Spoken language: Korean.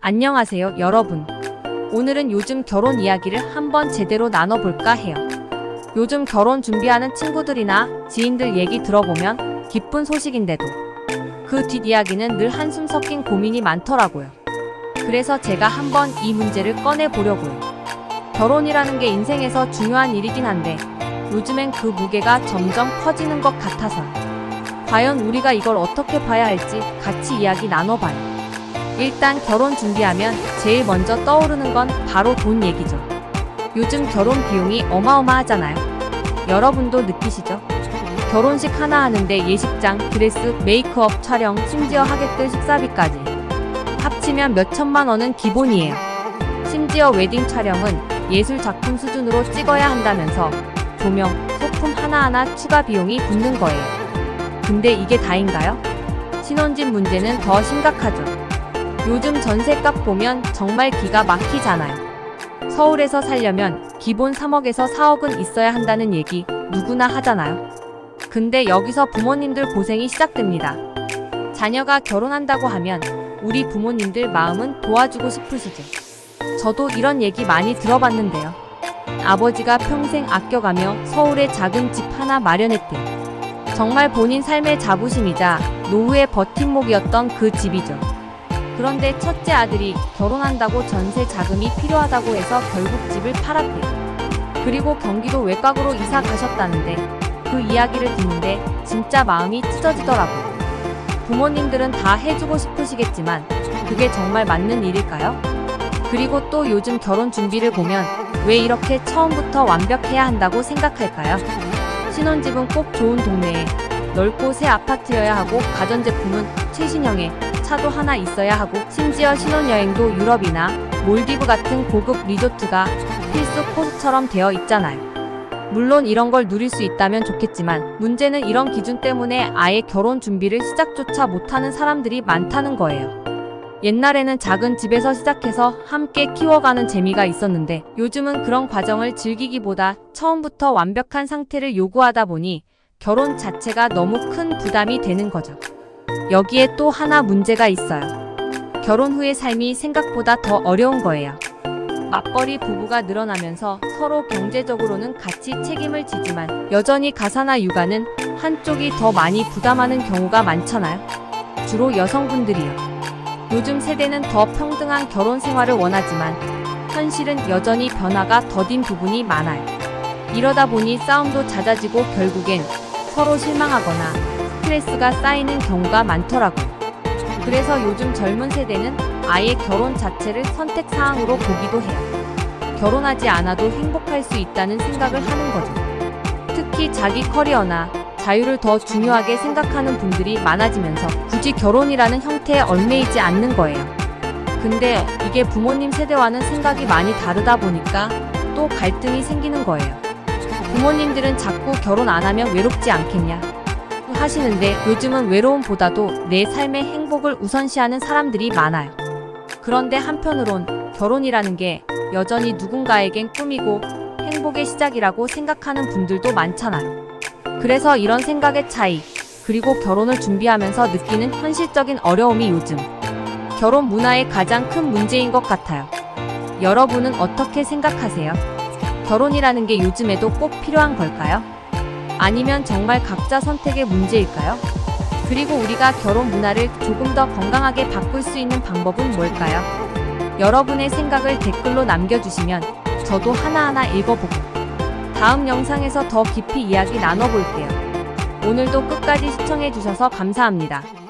안녕하세요, 여러분. 오늘은 요즘 결혼 이야기를 한번 제대로 나눠볼까 해요. 요즘 결혼 준비하는 친구들이나 지인들 얘기 들어보면 기쁜 소식인데도 그 뒷이야기는 늘 한숨 섞인 고민이 많더라고요. 그래서 제가 한번 이 문제를 꺼내보려고요. 결혼이라는 게 인생에서 중요한 일이긴 한데 요즘엔 그 무게가 점점 커지는 것 같아서요. 과연 우리가 이걸 어떻게 봐야 할지 같이 이야기 나눠봐요. 일단 결혼 준비하면 제일 먼저 떠오르는 건 바로 돈 얘기죠. 요즘 결혼 비용이 어마어마하잖아요. 여러분도 느끼시죠? 결혼식 하나 하는데 예식장, 드레스, 메이크업, 촬영, 심지어 하객들 식사비까지 합치면 몇 천만 원은 기본이에요. 심지어 웨딩 촬영은 예술 작품 수준으로 찍어야 한다면서 조명, 소품 하나하나 추가 비용이 붙는 거예요. 근데 이게 다인가요? 신혼집 문제는 더 심각하죠. 요즘 전셋값 보면 정말 기가 막히잖아요. 서울에서 살려면 기본 3억에서 4억은 있어야 한다는 얘기 누구나 하잖아요. 근데 여기서 부모님들 고생이 시작됩니다. 자녀가 결혼한다고 하면 우리 부모님들 마음은 도와주고 싶으시죠. 저도 이런 얘기 많이 들어봤는데요. 아버지가 평생 아껴가며 서울에 작은 집 하나 마련했대요. 정말 본인 삶의 자부심이자 노후의 버팀목이었던 그 집이죠. 그런데 첫째 아들이 결혼한다고 전세 자금이 필요하다고 해서 결국 집을 팔았대요. 그리고 경기도 외곽으로 이사 가셨다는데 그 이야기를 듣는데 진짜 마음이 찢어지더라고요. 부모님들은 다 해주고 싶으시겠지만 그게 정말 맞는 일일까요? 그리고 또 요즘 결혼 준비를 보면 왜 이렇게 처음부터 완벽해야 한다고 생각할까요? 신혼집은 꼭 좋은 동네에 넓고 새 아파트여야 하고 가전제품은 최신형의 차도 하나 있어야 하고 심지어 신혼여행도 유럽이나 몰디브 같은 고급 리조트가 필수 코스처럼 되어 있잖아요. 물론 이런 걸 누릴 수 있다면 좋겠지만 문제는 이런 기준 때문에 아예 결혼 준비를 시작조차 못하는 사람들이 많다는 거예요. 옛날에는 작은 집에서 시작해서 함께 키워가는 재미가 있었는데 요즘은 그런 과정을 즐기기보다 처음부터 완벽한 상태를 요구하다 보니 결혼 자체가 너무 큰 부담이 되는 거죠. 여기에 또 하나 문제가 있어요. 결혼 후의 삶이 생각보다 더 어려운 거예요. 맞벌이 부부가 늘어나면서 서로 경제적으로는 같이 책임을 지지만 여전히 가사나 육아는 한쪽이 더 많이 부담하는 경우가 많잖아요. 주로 여성분들이요. 요즘 세대는 더 평등한 결혼 생활을 원하지만 현실은 여전히 변화가 더딘 부분이 많아요. 이러다 보니 싸움도 잦아지고 결국엔 서로 실망하거나 스트레스가 쌓이는 경우가 많더라고요. 그래서 요즘 젊은 세대는 아예 결혼 자체를 선택사항으로 보기도 해요. 결혼하지 않아도 행복할 수 있다는 생각을 하는 거죠. 특히 자기 커리어나 자유를 더 중요하게 생각하는 분들이 많아지면서 굳이 결혼이라는 형태에 얽매이지 않는 거예요. 근데 이게 부모님 세대와는 생각이 많이 다르다 보니까 또 갈등이 생기는 거예요. 부모님들은 자꾸 결혼 안 하면 외롭지 않겠냐 하시는데 요즘은 외로움보다도 내 삶의 행복을 우선시하는 사람들이 많아요. 그런데 한편으론 결혼이라는 게 여전히 누군가에겐 꿈이고 행복의 시작이라고 생각하는 분들도 많잖아요. 그래서 이런 생각의 차이, 그리고 결혼을 준비하면서 느끼는 현실적인 어려움이 요즘 결혼 문화의 가장 큰 문제인 것 같아요. 여러분은 어떻게 생각하세요? 결혼이라는 게 요즘에도 꼭 필요한 걸까요? 아니면 정말 각자 선택의 문제일까요? 그리고 우리가 결혼 문화를 조금 더 건강하게 바꿀 수 있는 방법은 뭘까요? 여러분의 생각을 댓글로 남겨주시면 저도 하나하나 읽어보고 다음 영상에서 더 깊이 이야기 나눠볼게요. 오늘도 끝까지 시청해주셔서 감사합니다.